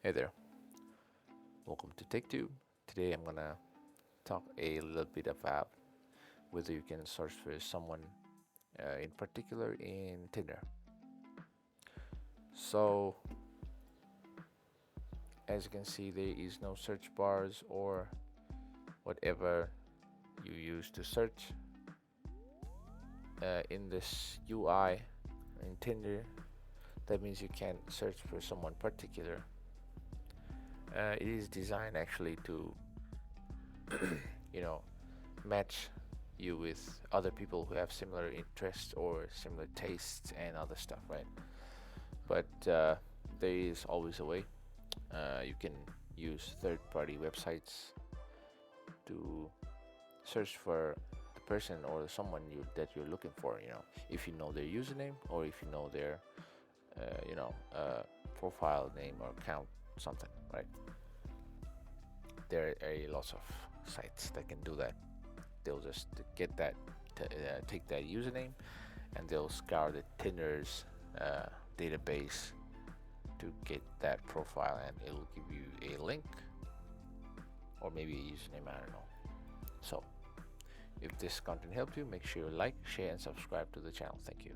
Hey there, welcome to Take 2. Today I'm gonna talk a little bit about whether you can search for someone in particular in Tinder. So, as you can see, there is no search bars or whatever you use to search in this UI in Tinder. That means you can search for someone particular. It is designed actually to, you know, match you with other people who have similar interests or similar tastes and other stuff, right? But there is always a way. You can use third-party websites to search for the person or someone that you're looking for. If you know their username or if you know their, profile name or account, something, right? There are lots of sites that can do that. They'll just get that, take that username, and they'll scour the Tinder's database to get that profile, and it'll give you a link or maybe a username. I don't know. So, if this content helped you, make sure you like, share, and subscribe to the channel. Thank you.